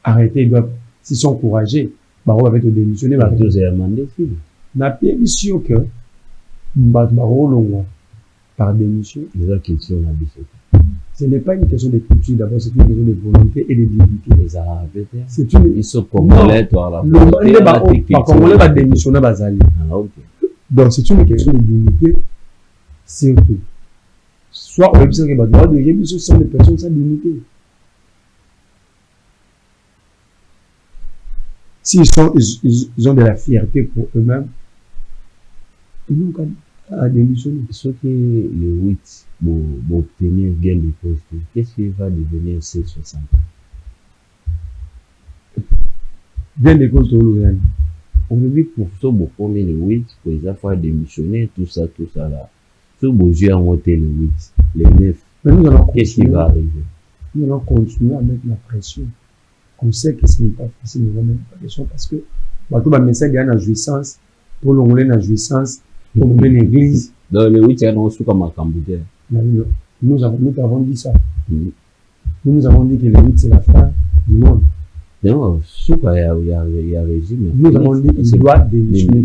Arrêter, s'ils sont courageux, on va être démissionner. On a bien sûr que par démission. Ce n'est pas une question de culture, d'abord, c'est une question de volonté et de dignité. Les Arabes, c'est une. Ils sont congolais, Par congolais, va démissionner, donc, c'est une question de dignité, surtout. Soit on observe que les droits de l'homme sont des personnes sans dignité. S'ils ont de la fierté pour eux-mêmes, ils n'ont qu'à démissionner. Ceux qui le 8 pour obtenir gain de poste, qu'est-ce qui va devenir C60? Gain de poste au Louvain. On me dit pour ça, beaucoup mais le 8, pour les affaires démissionner, tout ça là. Tout beau Dieu a monté le 8, les 9. Mais nous allons qu'est-ce qui va arriver? Nous allons continuer à mettre la pression. On sait que ce n'est pas facile, nous allons mettre la pression parce que tout le message est en jouissance, pour l'ongolais en jouissance, pour mener l'église. Dans le 8, il y a un sou comme un Cambodgien. Nous avons dit ça. Nous avons dit que le 8, c'est la fin du monde. Non, il y a régime. Nous avons dit qu'il doit démissionner.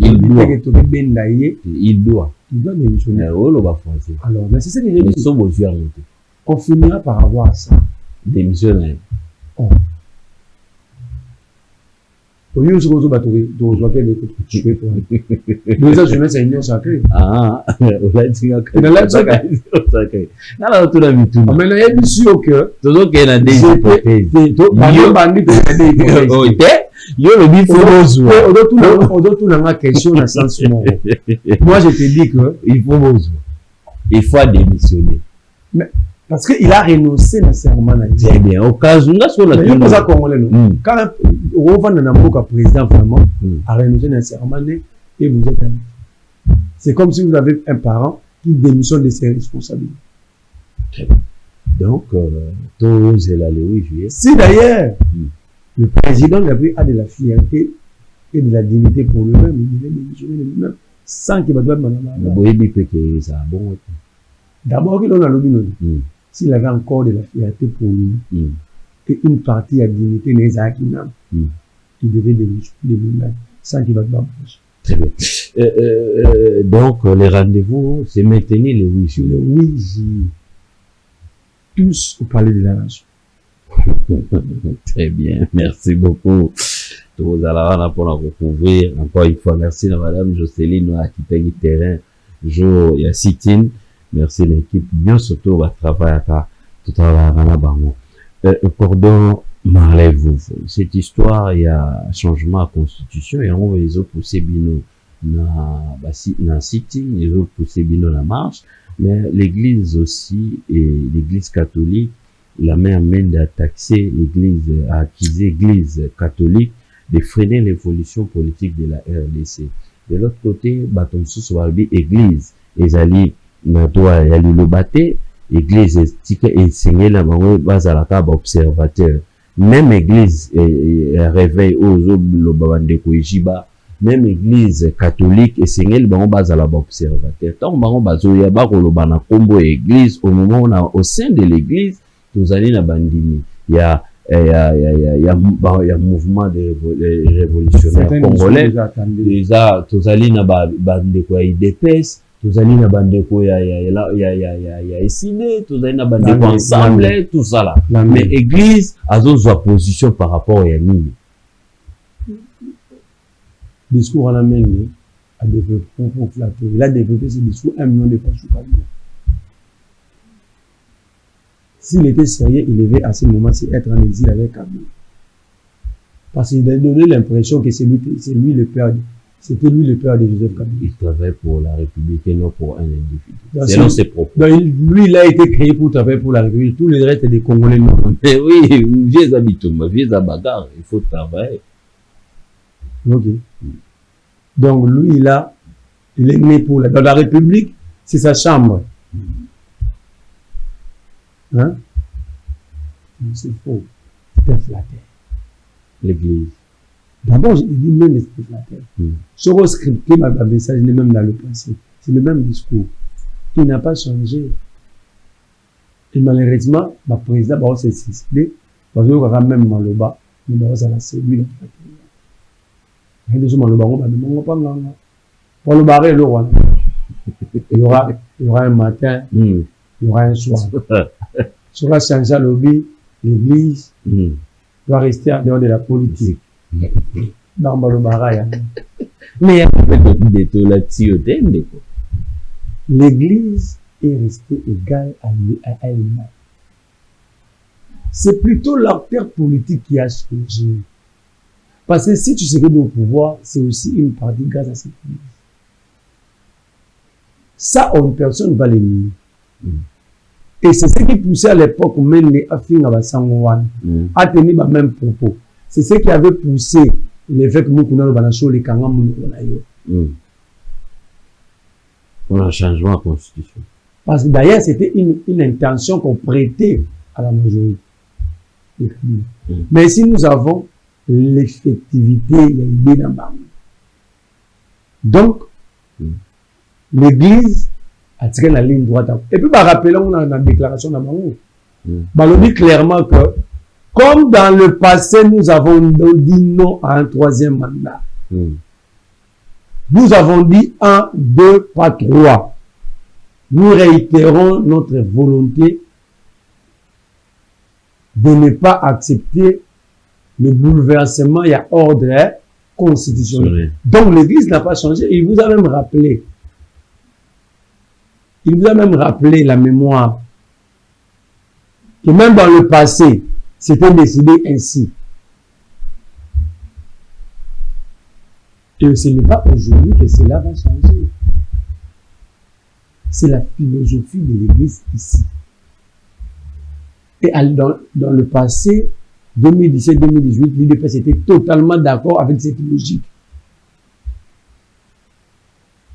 Il doit démissionner. Alors, mais c'est ça que j'ai dit. On finira par avoir ça. Démissionner. Au lieu de se retrouver c'est une union sacrée. Ah, on a dit que mais sûr que moi je te dis que il faut démissionner. Mais parce qu'il a renoncé nécessairement à dire. Très bien. Au cas où, quand on va dans président vraiment, a renoncé nécessairement et vous êtes un. C'est comme si vous avez un parent qui démissionne de ses responsabilités. Donc, tous là le 8 juillet. Si d'ailleurs, le président a de la fierté et de la dignité pour lui-même, il devait démissionner de lui-même sans qu'il va d'abord, il a lobby. S'il avait encore de la fierté pour lui, et une partie à dignité n'est pas qu'il devait démissionner de lui-même sans qu'il va pas bouger. Très bien. Donc, les rendez-vous, c'est maintenir le 8 juillet. Le 8 juillet. Tous au palais de la nation. Très bien. Merci beaucoup. Tous allons pour recouvrir. Encore une fois, merci à Madame Jocelyne Akitegi Terrain. Jo Yassitine. Merci l'équipe. Bien surtout, on va travailler à tout à l'heure. Cordon Marley, cette histoire, il y a changement à constitution et on va les autres pousser bino na sitting, les autres pousser bino la marche, mais l'église aussi et l'église catholique, la main à taxer l'église, à accuser l'église catholique de freiner l'évolution politique de la RDC. De l'autre côté, baton sous walbi église, les alliés, n'atoa yali le bâté, église et enseigner la banque base à la table observateur. Même église réveil aux le babande koijiba, même église catholique et seigneur bango base à la observateur. Tant bango bazo ya ba ko lobana kombo église au moment on a au sein de l'église nous allons na bandini. Il y a mouvement de révolutionnaire congolais. Déjà tous allons na bande ko IDPS. Tous allons na bande ko ya SID, tous allons na bande ko ensemble, tout ça là. Mais église a d'autres position par rapport à Yanni. Discours à la main, a développé pour flatter. Il a développé ce discours 1 million de fois sous Kabila. S'il était sérieux, il devait à ce moment-ci être en exil avec Kabila. Parce qu'il a donné l'impression que c'était lui le père de Joseph Kabila. Il travaille pour la République et non pour un individu. Selon ses propos. Lui, il a été créé pour travailler pour la République. Tous les restes des Congolais non. Mais oui, vieux habitants, vieux bagarre, il faut travailler. Ok. Donc lui, il est né pour dans la République, c'est sa chambre. Hein? C'est faux. C'est un flatteur. L'église. D'abord, je dis même l'esprit flatteur. Ce qu'on scripté ma message, n'est même dans le passé. C'est le même discours. Il n'a pas changé. Et malheureusement, le président s'est suicidé. Parce qu'il y aura même Maloba, mais il va se lui. Il y aura un matin, il y aura un soir. Sur la Sanja Lobby, l'église doit rester en dehors de la politique. Dans Balobara, mais l'église est restée égale à elle-même. C'est plutôt l'acteur politique qui a changé. Parce que si tu sais que au pouvoir, c'est aussi une partie grâce à cette église. Ça, personne ne va les nier. Et c'est ce qui poussait à l'époque même les Africains à tenir le même propos. C'est ce qui avait poussé le fait que nous connaissons les Kangam. On a un changement de constitution. Parce que d'ailleurs, c'était une intention qu'on prêtait à la majorité. Mais si nous avons l'effectivité, il y a une donc, l'église a tiré la ligne droite. Et puis, rappelons dans la déclaration d'Amango, on dit clairement que, comme dans le passé, nous avons dit non à un troisième mandat. Nous avons dit 1, 2, pas 3. Nous réitérons notre volonté de ne pas accepter le bouleversement, il y a ordre constitutionnel. Donc l'église n'a pas changé. Il vous a même rappelé. Il vous a même rappelé la mémoire. Que même dans le passé, c'était décidé ainsi. Et ce n'est pas aujourd'hui que cela va changer. C'est la philosophie de l'église ici. Et dans le passé, 2017-2018, l'UDPS était totalement d'accord avec cette logique.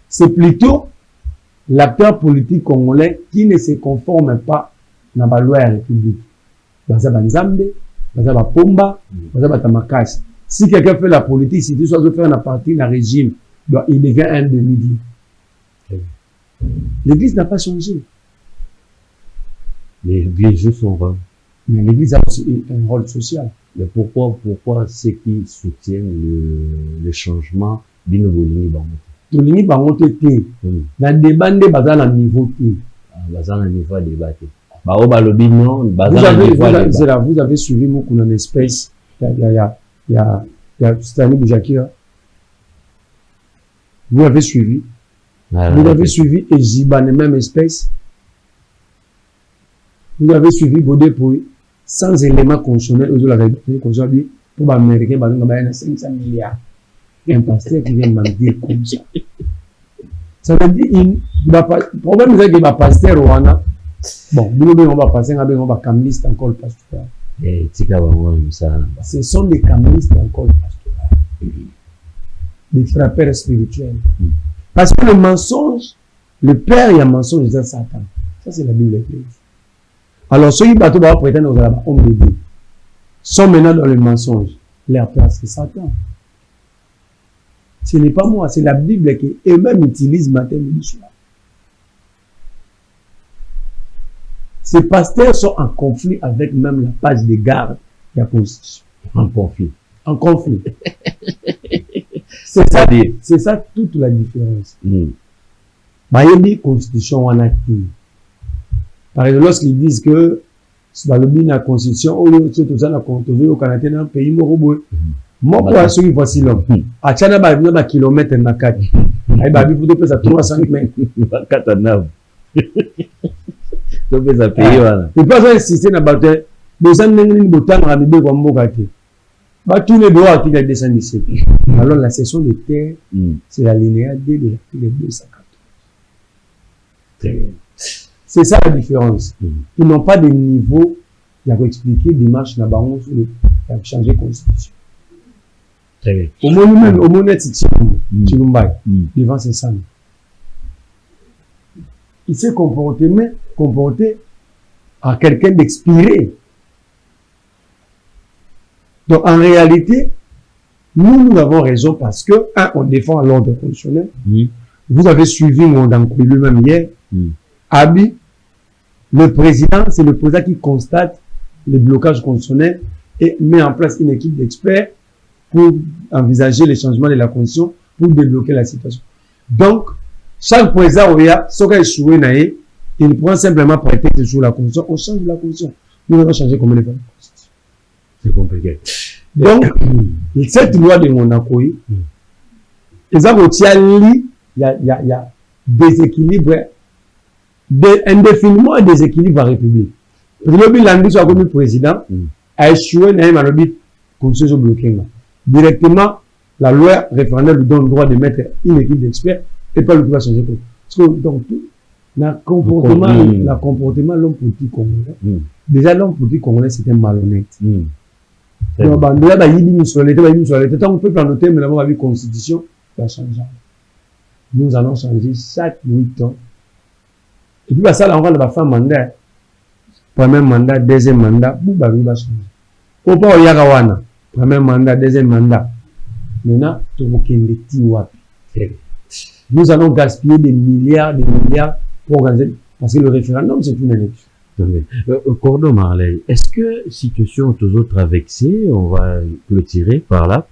C'est plutôt l'acteur politique congolais qui ne se conforme pas à la loi de la République. Si quelqu'un fait la politique, si tu dois faire une partie d'un régime, il devient un demi-dieu. L'église n'a pas changé. L'église joue son rôle. Mais l'église a aussi un rôle social. Mais pourquoi ceux qui soutiennent le changement d'une Bolini Bangote? Bolini Bangote était dans le débat de niveau T. Dans le niveau de débat. Vous avez suivi mon espèce. Il y a Stani Boujakira. Vous avez suivi. Vous avez suivi Ejiba, la même espèce. Vous avez suivi Godé pour sans élément constitutionnel, aux la réalité constitutionnelle, pour les Américains, il y a 500 milliards. Il y a un pasteur qui vient me dire comme ça. Ça veut dire, le problème c'est que le pasteur, bon, on va passer, on va camliste encore le pasteur. Ce sont des camlistes encore le pasteur. Des frappeurs spirituels. Parce que le mensonge, le père, il y a un mensonge, c'est Satan. Ça, c'est la Bible de l'Église. Alors, ceux qui battent va prétendre aux hommes de Dieu sont maintenant dans le mensonge. Leur place, c'est Satan. Ce n'est pas moi, c'est la Bible qui eux-mêmes utilisent matin, midi, soir. Ces pasteurs sont en conflit avec même la page de garde de la Constitution. En conflit. En conflit. C'est ça toute la différence. Bah, il y a des constitutions en active. Par exemple, lorsqu'ils disent que dans le bien de la constitution, au lieu de tout ça, la constitution au Canada, dans un pays moroboué. Moi, pour ceux qui voient si l'homme, à Tchana, il y a un kilomètre dans la carte. Il y a un kilomètre à 300 mètres. Il y a un pays. Il peut insister dans la bataille. Les gens n'ont pas de temps à me tous les droits qui sont descendus ici. Alors, la cession des terres, c'est la linéa D de l'article 214. C'est ça la différence. Ils n'ont pas de niveau, il y a expliquer des marches là-bas, on a changé de constitution. Très bien. Au moment où on est devant ces femmes, il s'est comporté à quelqu'un d'expiré. Donc, en réalité, nous avons raison parce que, on défend l'ordre constitutionnel. Vous avez suivi mon Dankoui lui-même hier. Abi, le président, c'est le président qui constate les blocages constitutionnels et met en place une équipe d'experts pour envisager les changements de la constitution pour débloquer la situation. Donc, chaque président, il prend simplement prétexte sur la constitution. On change la constitution. Nous allons changer comment les faire. C'est compliqué. Donc, cette loi de Monaco, il y a déséquilibre, indéfiniment un déséquilibre à la République. Parce que le bilan soit comme le président a échoué dans la constitution bloquée. Directement, la loi référendaire lui donne le droit de mettre une équipe d'experts et pas le pouvoir changer. Parce que donc, le comportement de l'homme politique congolais, déjà l'homme politique congolais c'était malhonnête. Donc, tant que peuple en noté, mais la vie constitution va changer. Nous allons changer chaque 8 ans. Et puis, ça, là, on va faire un mandat. Premier mandat, deuxième mandat, Bouba va changer. Au pas au Yagawana. Premier mandat, deuxième mandat. Maintenant, nous allons gaspiller des milliards pour organiser. Parce que le référendum, c'est une élection. Cordon Marley, est-ce que situation toujours traversée, on va clôturer par là,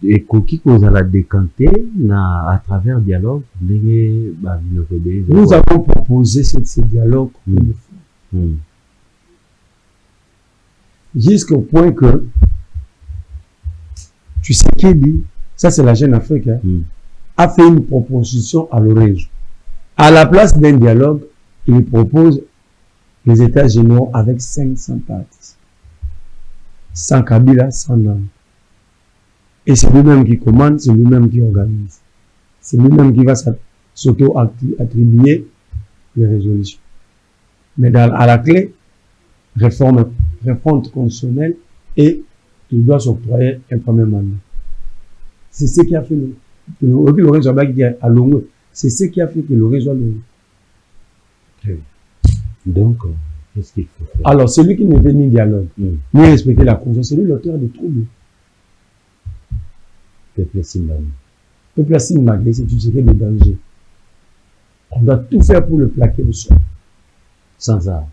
et qui cause à la décanter à travers le dialogue, nous avons proposé ce dialogue jusqu'au point que tu sais qui dit, ça c'est la Jeune Afrique, a fait une proposition à l'origine. À la place d'un dialogue, il propose les États généraux avec 500 parties. Sans Kabila, sans Nam. Et c'est lui-même qui commande, c'est lui-même qui organise. C'est lui-même qui va s'auto-attribuer les résolutions. Mais à la clé, réforme constitutionnelle et il doit s'octroyer un premier mandat. C'est ce qui a fait c'est ce qui a fait que le réseau Donc, qu'est-ce qu'il faut faire? Alors, celui qui ne veut ni dialogue, ni respecter la conscience, c'est lui l'auteur des troubles. Peuple Simbani. Peuple Simbani, c'est une série de dangers. On doit tout faire pour le plaquer le sol. Sans arrêt.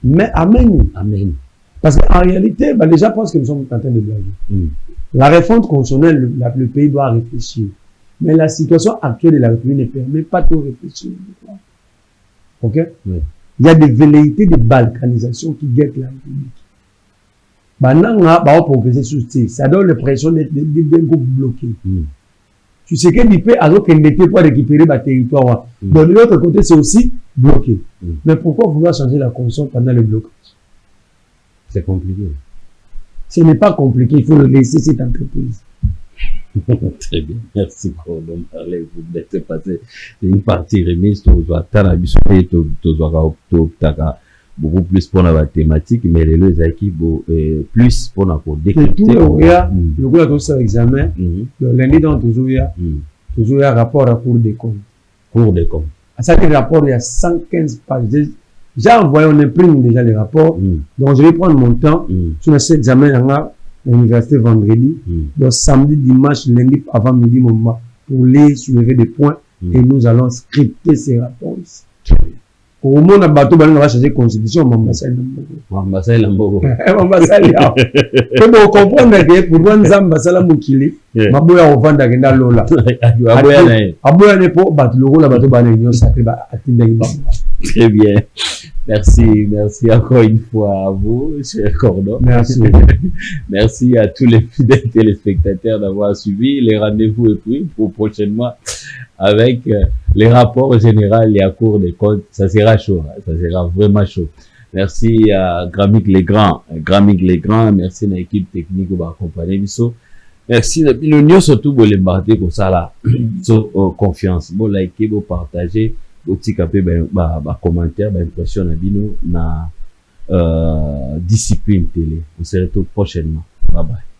Mais amen. Amen. Parce qu'en réalité, les gens pensent que nous sommes en train de blaguer. La réforme constitutionnelle, le pays doit réfléchir. Mais la situation actuelle de la République ne permet pas de réfléchir. Ok? Oui. Il y a des velléités de balkanisation qui guettent la République. Maintenant, on va progresser sur ça donne l'impression d'un groupe bloqué. Tu sais que l'IP a donc n'était pas récupérer le territoire. De l'autre côté, c'est aussi bloqué. Mais pourquoi vouloir changer la constitution pendant le blocage? C'est compliqué. Ce n'est pas compliqué, il faut le laisser cette entreprise. Très bien, merci pour nous parler. Vous n'êtes passé une partie remise, beaucoup plus pour la thématique, mais les équipes plus pour la décrypter. Tout le coup, tout ça examen, le lundi dans toujours il y a rapport à Cour des comptes. Cour des comptes. À chaque rapport, il y a 115 pages. J'ai envoyé, on imprime déjà les rapports. Donc, je vais prendre mon temps. Sur cet examen, à l'université vendredi. Donc, samedi, dimanche, lundi, avant midi, moment, pour les soulever des points. Et nous allons scripter ces rapports ici. Au monde, bateau, on va changer la constitution, Mambassal Lambogo. Mambassal Lambogo. Pour comprendre que pour nous, Mambassal Moukili, Maboya Ovanda Genda Lola. Aboya Nepo, Batlo, la bateau, Banigno, Sacré, Atindaiba. Très bien. Merci encore une fois à vous, cher Cordon. Merci. Merci à tous les fidèles téléspectateurs d'avoir suivi. Les rendez-vous est pris pour prochainement avec les rapports généraux et à Cour des comptes. Ça sera chaud, hein? Ça sera vraiment chaud. Merci à Gramic Legrand. Merci à l'équipe technique qui va accompagner. Merci à l'union surtout pour les marder comme ça là. Confiance. Bon, liker, bon, partager. Aussi capé commentaire impression na bino na discipline télé. On se retrouve prochainement. Bye bye.